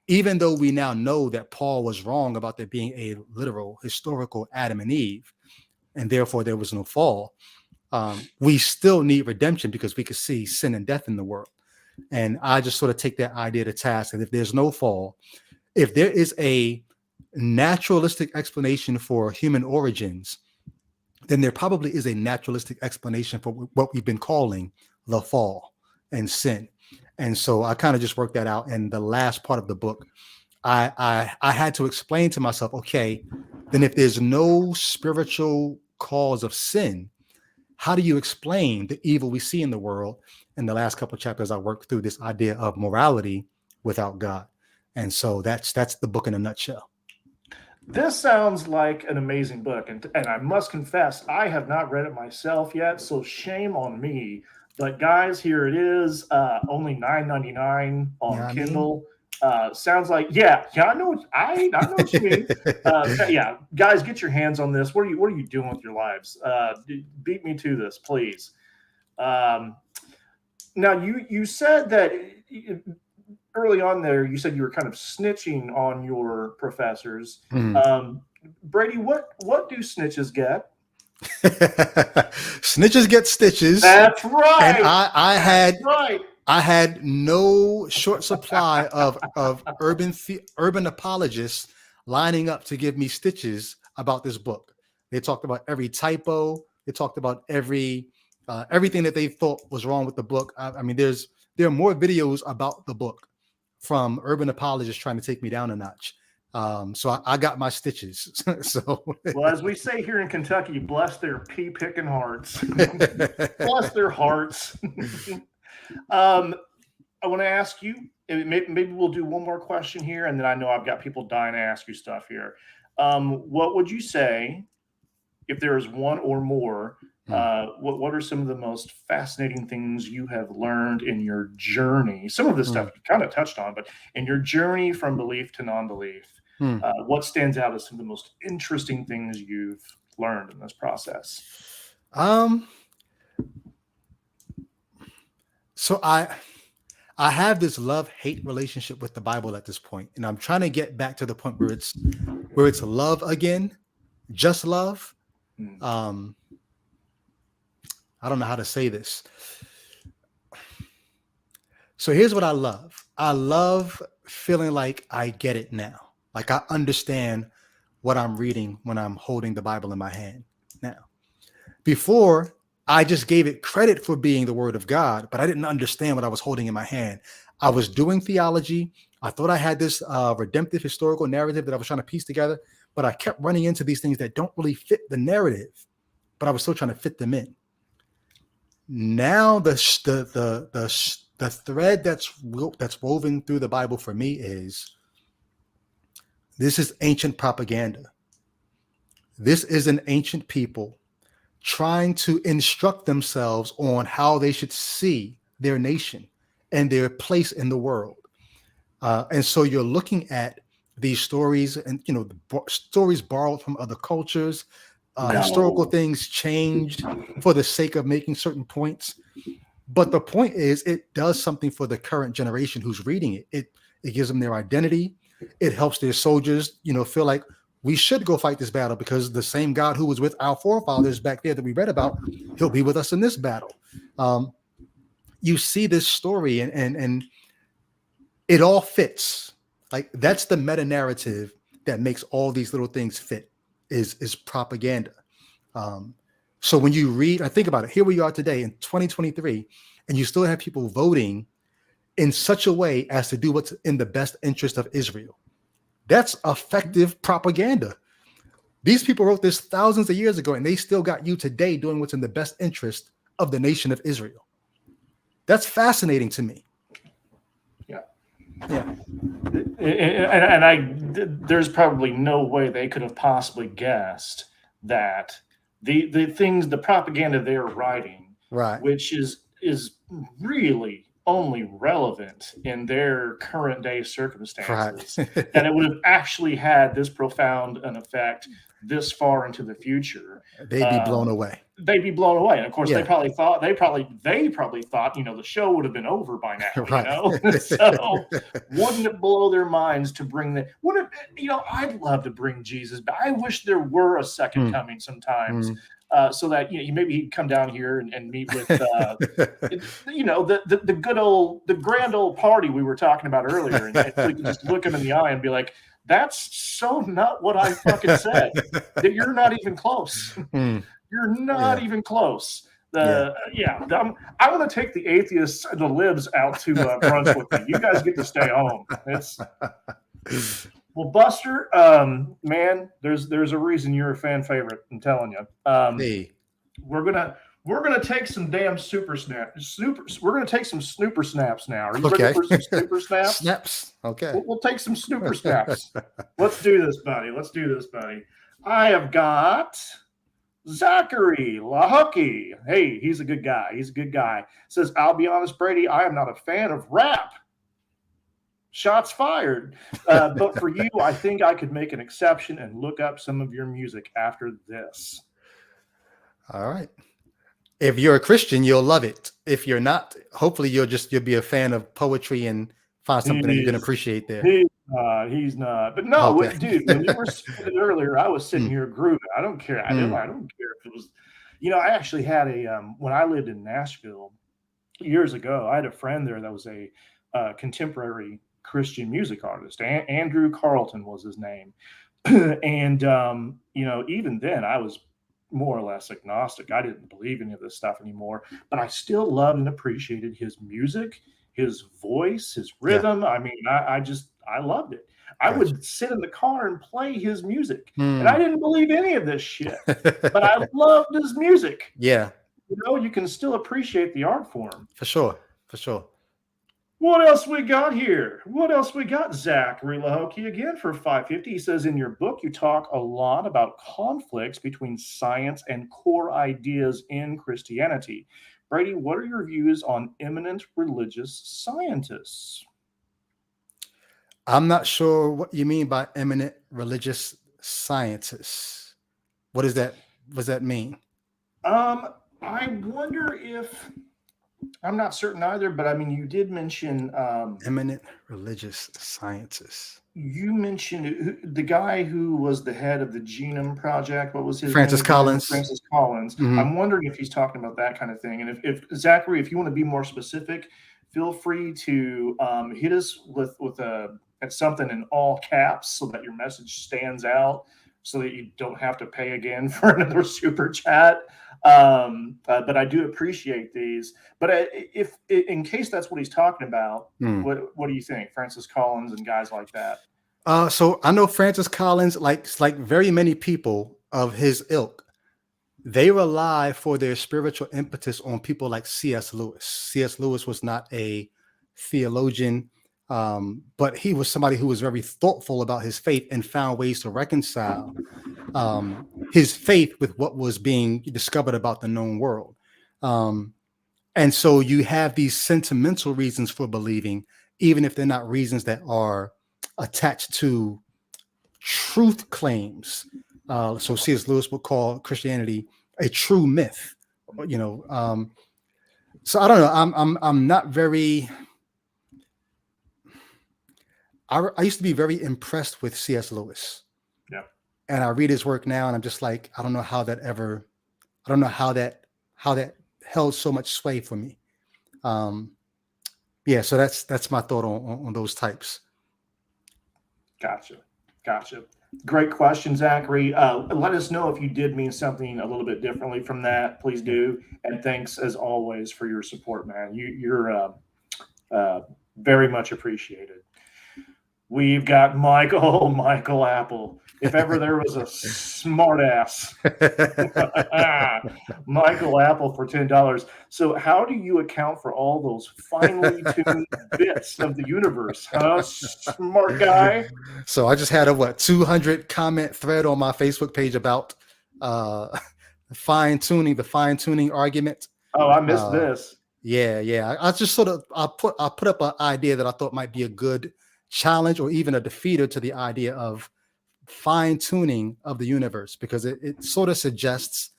even though we now know that Paul was wrong about there being a literal historical Adam and Eve, and therefore there was no fall, we still need redemption because we could see sin and death in the world. And I just sort of take that idea to task. And if there's no fall, if there is a naturalistic explanation for human origins, then there probably is a naturalistic explanation for what we've been calling the fall and sin. And so I kind of just worked that out. And the last part of the book, I had to explain to myself, okay, then if there's no spiritual cause of sin, how do you explain the evil we see in the world? In the last couple of chapters, I worked through this idea of morality without God. And so that's the book in a nutshell. This sounds like an amazing book, and I must confess, I have not read it myself yet, so shame on me. But guys, here it is, only $9.99 on Kindle. Sounds like I know what you mean. Guys, get your hands on this. What are you doing with your lives? Beat me to this, please. Now you said that early on there, you said you were kind of snitching on your professors. Brady, what do snitches get? Snitches get stitches. That's right. And I had no short supply of urban apologists lining up to give me stitches about this book. They talked about every typo. They talked about everything that they thought was wrong with the book. I mean, there are more videos about the book from urban apologists trying to take me down a notch. So I got my stitches. So, well, as we say here in Kentucky, bless their pea-picking hearts. Bless their hearts. I want to ask you, maybe we'll do one more question here, and then I know I've got people dying to ask you stuff here. What would you say, if there is one or more, what are some of the most fascinating things you have learned in your journey? Some of this stuff you kind of touched on, but in your journey from belief to non-belief, what stands out as some of the most interesting things you've learned in this process? So I have this love-hate relationship with the Bible at this point, and I'm trying to get back to the point where it's love again, just love. I don't know how to say this. So here's what I love. I love feeling like I get it now. Like I understand what I'm reading when I'm holding the Bible in my hand now. Before, I just gave it credit for being the word of God, but I didn't understand what I was holding in my hand. I was doing theology. I thought I had this redemptive historical narrative that I was trying to piece together, but I kept running into these things that don't really fit the narrative, but I was still trying to fit them in. Now the thread that's woven through the Bible for me is, this is ancient propaganda. This is an ancient people trying to instruct themselves on how they should see their nation and their place in the world. And so you're looking at these stories and, stories borrowed from other cultures, historical things changed for the sake of making certain points. But the point is, it does something for the current generation who's reading it. It gives them their identity. It helps their soldiers, feel like, we should go fight this battle because the same God who was with our forefathers back there that we read about, he'll be with us in this battle. You see this story and it all fits. Like that's the meta narrative that makes all these little things fit is propaganda. So when you read, I think about it, here we are today in 2023, and you still have people voting in such a way as to do what's in the best interest of Israel. That's effective propaganda. These people wrote this thousands of years ago, and they still got you today doing what's in the best interest of the nation of Israel. That's fascinating to me. Yeah. And there's probably no way they could have possibly guessed that the things, the propaganda they're writing, right, which is really only relevant in their current day circumstances, right. that it would have actually had this profound an effect this far into the future. They'd be blown away. They'd be blown away. And of course, they probably thought, the show would have been over by now, right. So wouldn't it blow their minds to bring that? I'd love to bring Jesus back. I wish there were a second coming sometimes. So that maybe he'd come down here and meet with the grand old party we were talking about earlier, and we could just look him in the eye and be like, "That's so not what I fucking said. That you're not even close. You're not even close." I want to take the atheists and the libs out to brunch with me. You guys get to stay home. Well, Buster, man, there's a reason you're a fan favorite. I'm telling you. We're gonna take some damn super snaps. We're gonna take some snooper snaps now. Are you ready for some snooper snaps? Snaps. Okay. We'll take some snooper snaps. Let's do this, buddy. I have got Zachary Lahucky. Hey, he's a good guy. Says, I'll be honest, Brady, I am not a fan of rap. Shots fired. But for you, I think I could make an exception and look up some of your music after this. All right. If you're a Christian, you'll love it. If you're not, hopefully you'll be a fan of poetry and find something that you can appreciate there. He's not. But no, dude, when you were speaking earlier, I was sitting here grooving. I don't care. I don't care if it was, I actually had when I lived in Nashville years ago, I had a friend there that was a contemporary Christian music artist. Andrew Carlton was his name. And, even then I was more or less agnostic. I didn't believe any of this stuff anymore, but I still loved and appreciated his music, his voice, his rhythm. Yeah. I mean, I loved it. I would sit in the car and play his music, and I didn't believe any of this shit, but I loved his music. Yeah. You can still appreciate the art form. For sure. What else we got here? Zachary Lahoki again for 550. He says, in your book, you talk a lot about conflicts between science and core ideas in Christianity. Brady, what are your views on eminent religious scientists? I'm not sure what you mean by eminent religious scientists. What does that mean? I wonder if, I'm not certain either, but I mean, you did mention eminent religious scientists. You mentioned the guy who was the head of the Genome Project. What was his Francis name? Collins. Francis Collins. Mm-hmm. I'm wondering if he's talking about that kind of thing. And if Zachary, if you want to be more specific, feel free to hit us with something in all caps so that your message stands out, so that you don't have to pay again for another super chat. But I do appreciate these. But if in case that's what he's talking about, what do you think, Francis Collins and guys like that? So I know Francis Collins, like very many people of his ilk, they rely for their spiritual impetus on people like C.S. Lewis. C.S. Lewis was not a theologian, but he was somebody who was very thoughtful about his faith and found ways to reconcile his faith with what was being discovered about the known world. And so you have these sentimental reasons for believing, even if they're not reasons that are attached to truth claims. So C.S. Lewis would call Christianity a true myth, so I don't know. I'm not very. I used to be very impressed with C.S. Lewis. Yeah. And I read his work now, and I'm just like, I don't know how that held so much sway for me. Yeah, so that's my thought on those types. Gotcha. Great question, Zachary. Let us know if you did mean something a little bit differently from that. Please do. And thanks, as always, for your support, man. You're very much appreciated. We've got Michael Apple. If ever there was a smart ass, Michael Apple for $10. So how do you account for all those finely tuned bits of the universe, huh, smart guy? So I just had a 200 comment thread on my Facebook page about the fine tuning argument. Oh, I missed this. Yeah. I just I put up an idea that I thought might be a good challenge or even a defeater to the idea of fine tuning of the universe, because it sort of suggests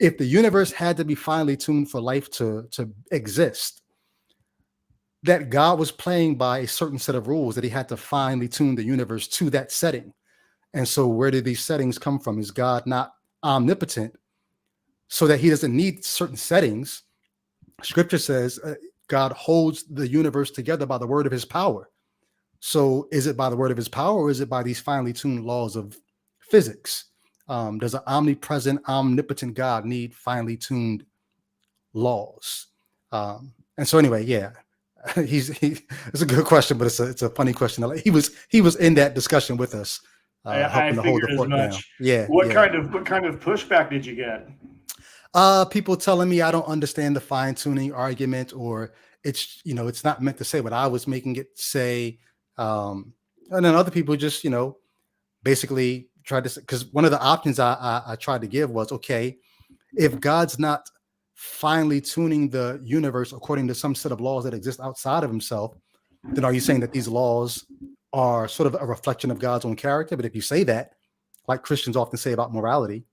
if the universe had to be finely tuned for life to exist, that God was playing by a certain set of rules, that he had to finely tune the universe to that setting. And so where did these settings come from? Is God not omnipotent so that he doesn't need certain settings? Scripture says God holds the universe together by the word of his power. So is it by the word of his power, or is it by these finely tuned laws of physics? Does an omnipresent, omnipotent God need finely tuned laws? And so anyway, yeah, it's a good question, but it's a funny question. He was in that discussion with us, helping to hold the fort down. Yeah. What kind of pushback did you get? People telling me I don't understand the fine tuning argument, or it's not meant to say what I was making it say. And then other people just, basically tried to, because one of the options I tried to give was, okay, if God's not finely tuning the universe according to some set of laws that exist outside of himself, then are you saying that these laws are sort of a reflection of God's own character? But if you say that, like Christians often say about morality,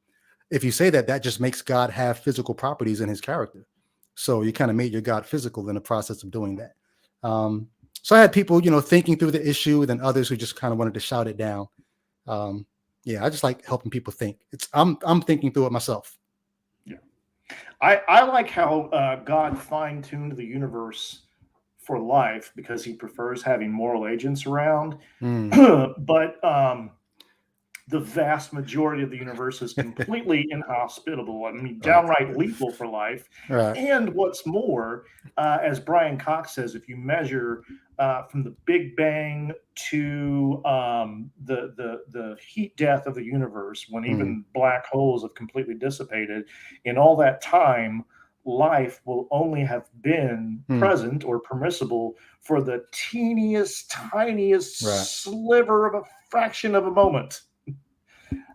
if you say that, that just makes God have physical properties in his character. So you kind of made your God physical in the process of doing that. So I had people, thinking through the issue, then others who just kind of wanted to shout it down. Yeah, I just like helping people think. I'm thinking through it myself. Yeah, I like how God fine-tuned the universe for life because he prefers having moral agents around. But the vast majority of the universe is completely inhospitable. I mean, downright lethal for life. Right. And what's more, as Brian Cox says, if you measure from the Big Bang to the heat death of the universe, when even black holes have completely dissipated, in all that time, life will only have been present or permissible for the teeniest, tiniest sliver of a fraction of a moment.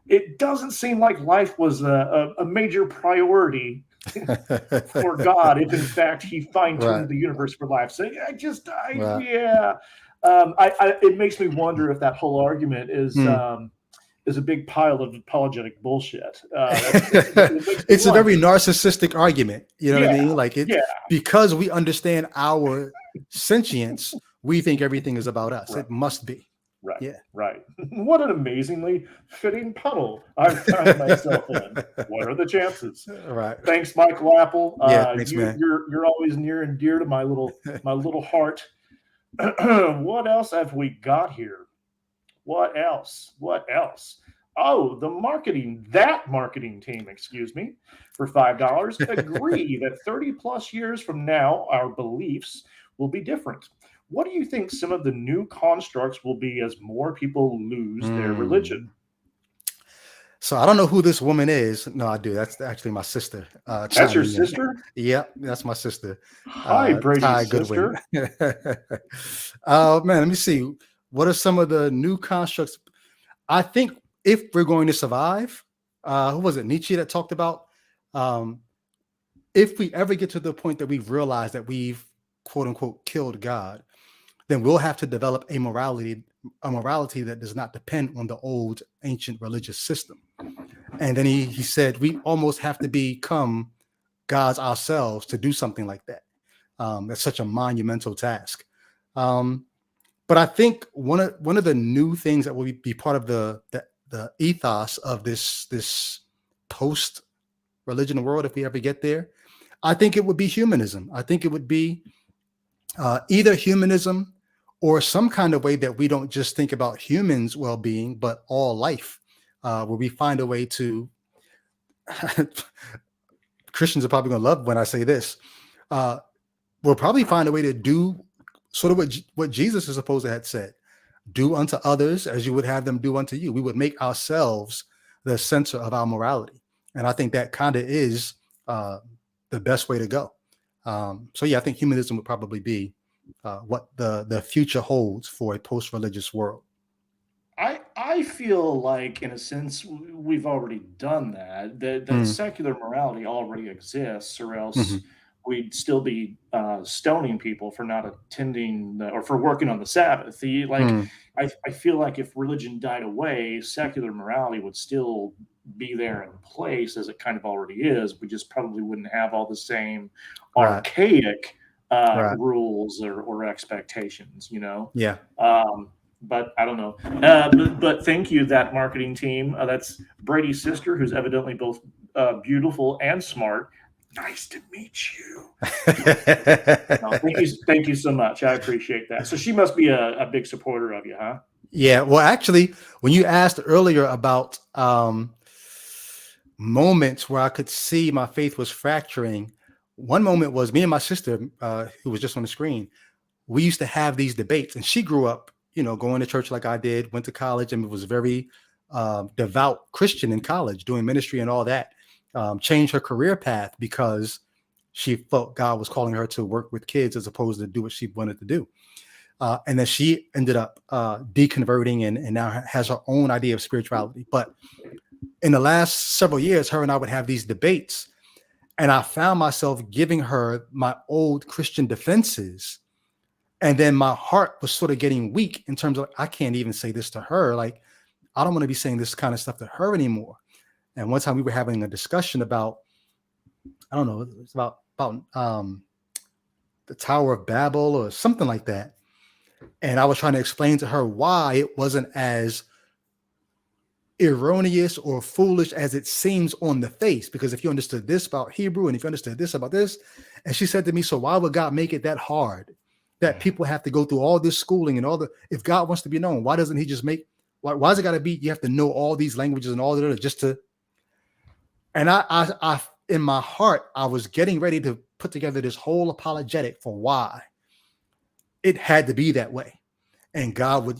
It doesn't seem like life was a major priority for God, if in fact he fine-tuned the universe for life. So it makes me wonder if that whole argument is a big pile of apologetic bullshit. It's a very narcissistic argument. You know what I mean? Like because we understand our sentience, we think everything is about us. It must be. Right. Yeah. Right. What an amazingly fitting puddle I've found myself in. What are the chances? Right. Thanks, Michael Apple. Thanks, man. You're always near and dear to my little heart. What else have we got here? What else? Oh, the marketing team, for $5 agree that 30 plus years from now, our beliefs will be different. What do you think some of the new constructs will be as more people lose their religion? So I don't know who this woman is. No, I do. That's actually my sister. That's your sister? Yeah, that's my sister. Hi, Brady Goodwin. Man, let me see. What are some of the new constructs? I think if we're going to survive, who was it? Nietzsche that talked about if we ever get to the point that we've realized that we've quote unquote killed God, then we'll have to develop a morality that does not depend on the old ancient religious system. And then he said we almost have to become gods ourselves to do something like that. That's such a monumental task. But I think one of the new things that will be part of the ethos of this post religion world, if we ever get there, I think it would be humanism. I think it would be either humanism or some kind of way that we don't just think about humans' well-being, but all life, where we find a way to. Christians are probably going to love when I say this. We'll probably find a way to do sort of what Jesus is supposed to have said: "Do unto others as you would have them do unto you." We would make ourselves the center of our morality, and I think that kind of is the best way to go. So yeah, I think humanism would probably be what the future holds for a post-religious world. I feel like, in a sense, we've already done that. That secular morality already exists, or else we'd still be stoning people for not attending or for working on the Sabbath. I feel like if religion died away, secular morality would still be there in place as it kind of already is. We just probably wouldn't have all the same archaic rules or expectations, you know? Yeah. But I don't know. But thank you, that marketing team. That's Brady's sister, who's evidently both beautiful and smart. Nice to meet you. No, thank you so much. I appreciate that. So she must be a big supporter of you, huh? Yeah. Well, actually, when you asked earlier about moments where I could see my faith was fracturing, one moment was me and my sister, who was just on the screen. We used to have these debates, and she grew up, going to church like I did, went to college, and was very devout Christian in college, doing ministry and all that. Changed her career path because she felt God was calling her to work with kids as opposed to do what she wanted to do. And then she ended up deconverting and now has her own idea of spirituality. But in the last several years, her and I would have these debates, and I found myself giving her my old Christian defenses. And then my heart was sort of getting weak in terms of, I can't even say this to her. Like, I don't want to be saying this kind of stuff to her anymore. And one time we were having a discussion about, I don't know, it was about the Tower of Babel or something like that. And I was trying to explain to her why it wasn't as erroneous or foolish as it seems on the face. Because if you understood this about Hebrew and if you understood this about this, and she said to me, so why would God make it that hard that people have to go through all this schooling and if God wants to be known, why doesn't he just why is it got to be, you have to know all these languages and all that just to, and I in my heart, I was getting ready to put together this whole apologetic for why it had to be that way. And God would,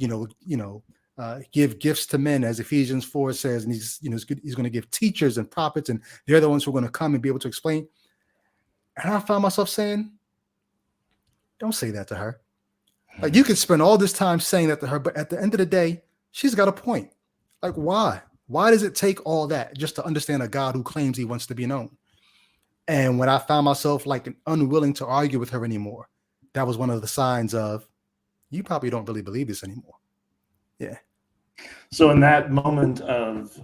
give gifts to men, as Ephesians 4 says, and he's going to give teachers and prophets, and they're the ones who are going to come and be able to explain. And I found myself saying, don't say that to her. Like, you could spend all this time saying that to her, but at the end of the day, she's got a point. Like, why? Why does it take all that just to understand a God who claims he wants to be known? And when I found myself like unwilling to argue with her anymore, that was one of the signs of, you probably don't really believe this anymore. Yeah. So in that moment of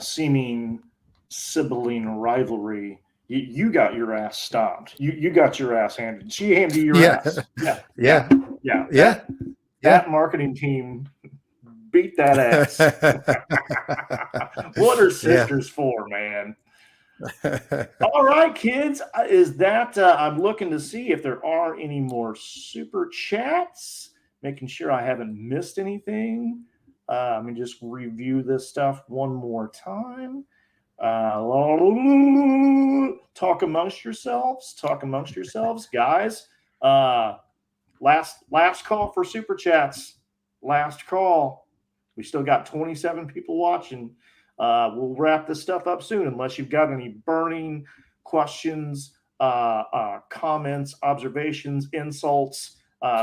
seeming sibling rivalry, you got your ass stomped. You got your ass handed. She handed you your ass. Yeah. That marketing team beat that ass. What are sisters for, man? All right, kids. Is that I'm looking to see if there are any more super chats, making sure I haven't missed anything. Let me just review this stuff one more time. Talk amongst yourselves, guys. Last call for super chats. Last call. We still got 27 people watching. We'll wrap this stuff up soon, unless you've got any burning questions, comments, observations, insults.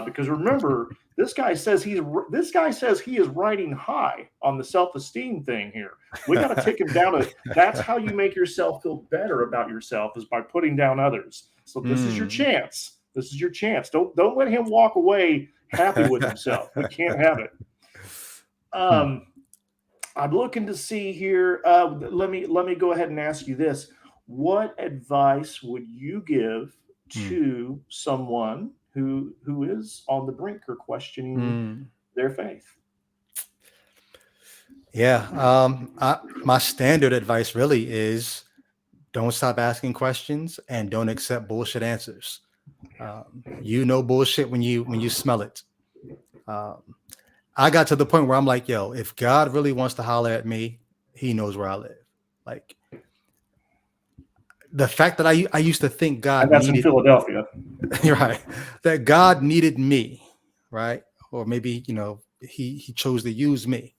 Because remember, this guy says he is riding high on the self-esteem thing here. We got to take him down. That's how you make yourself feel better about yourself, is by putting down others. So this is your chance. This is your chance. Don't let him walk away happy with himself. We can't have it. I'm looking to see here. Let me go ahead and ask you this: what advice would you give to someone who is on the brink or questioning their faith? Yeah. My standard advice really is don't stop asking questions and don't accept bullshit answers. You know bullshit when you smell it. Um, I got to the point where I'm like, yo, if God really wants to holler at me, he knows where I live. Like the fact that I used to think God And that's in needed Philadelphia. right, that God needed me, right? Or maybe, he chose to use me.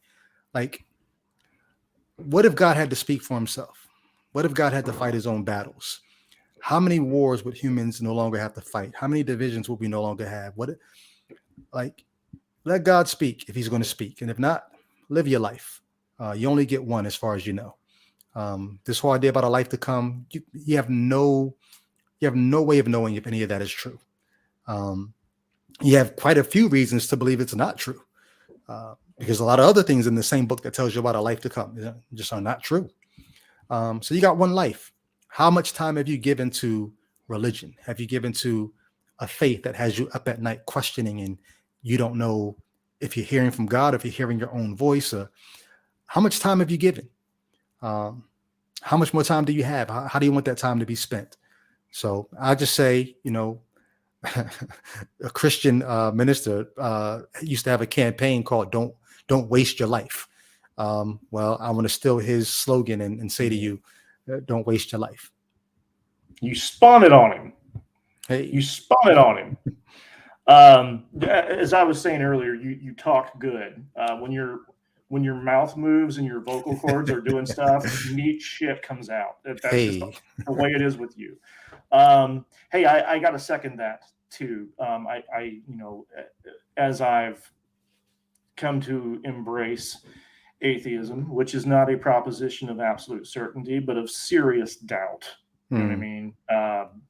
Like, what if God had to speak for himself? What if God had to fight his own battles? How many wars would humans no longer have to fight? How many divisions would we no longer have? Like, let God speak if he's going to speak. And if not, live your life. You only get one as far as you know. This whole idea about a life to come, you have no way of knowing if any of that is true. You have quite a few reasons to believe it's not true. Because a lot of other things in the same book that tells you about a life to come just are not true. So you got one life. How much time have you given to religion? Have you given to a faith that has you up at night questioning and you don't know if you're hearing from God, if you're hearing your own voice? How much time have you given? How much more time do you have? How do you want that time to be spent? So I just say, a Christian minister used to have a campaign called "Don't Waste Your Life." Well, I want to steal his slogan and say to you, don't waste your life. You spun it on him. Hey, you spun it on him. As I was saying earlier, you talk good. When your mouth moves and your vocal cords are doing stuff, neat shit comes out. That's just the way it is with you. Hey, I got to second that too. As I've come to embrace atheism, which is not a proposition of absolute certainty, but of serious doubt. You know what I mean?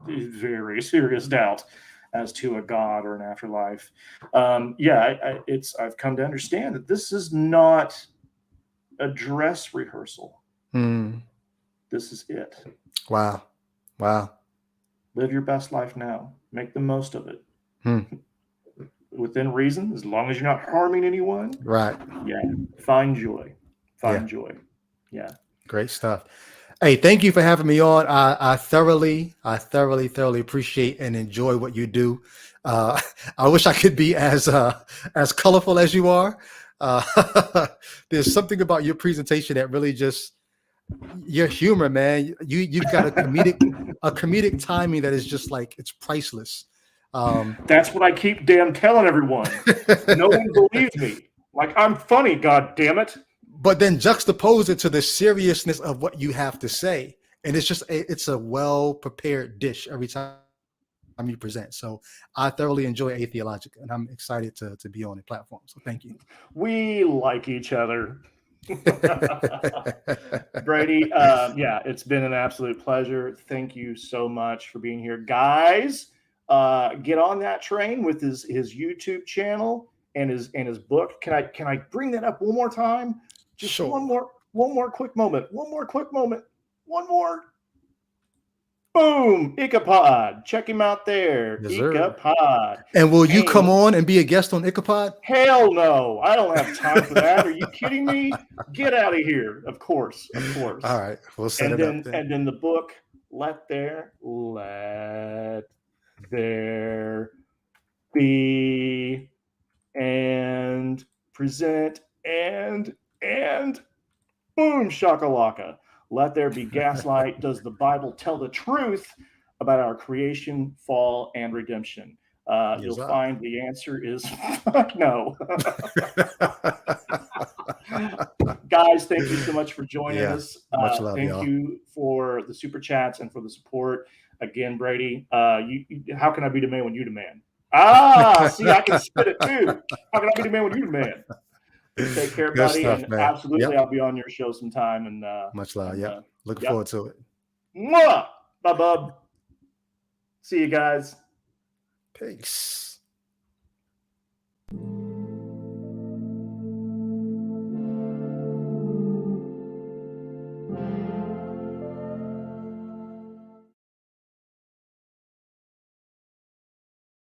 Very serious doubt as to a God or an afterlife. I've come to understand that this is not a dress rehearsal. This is it. Wow. Live your best life now. Make the most of it. Within reason, as long as you're not harming anyone. Right. Yeah. Find joy. Joy. Yeah. Great stuff. Hey, thank you for having me on. I thoroughly appreciate and enjoy what you do. I wish I could be as colorful as you are. There's something about your presentation that really just your humor, man. You've got a comedic timing that is just like it's priceless. That's what I keep damn telling everyone. No one believes me. Like I'm funny, god damn it. But then juxtapose it to the seriousness of what you have to say. And it's a well-prepared dish every time you present. So I thoroughly enjoy Atheologica, and I'm excited to be on the platform. So thank you. We like each other. Brady, it's been an absolute pleasure. Thank you so much for being here. Guys, get on that train with his YouTube channel and his book. Can I bring that up one more time? Just sure. one more quick moment. One more. Boom! Icapod. Check him out there. Yes, Icapod. And will you come on and be a guest on Icapod? Hell no. I don't have time for that. Are you kidding me? Get out of here. Of course. All right. We'll set it up then. And then the book, Let There Be, and present, and boom, shakalaka. Let there be gaslight. Does the Bible tell the truth about our creation, fall, and redemption? You'll find the answer is no. Guys, thank you so much for joining us. Much love, thank you for the super chats and for the support. Again, Brady, how can I be the man when you the man? See, I can spit it too. How can I be the man when you the man? Take care, buddy. Stuff, and absolutely, I'll be on your show sometime. And much love. Looking forward to it. Mwah! Bye, bub. See you guys. Peace.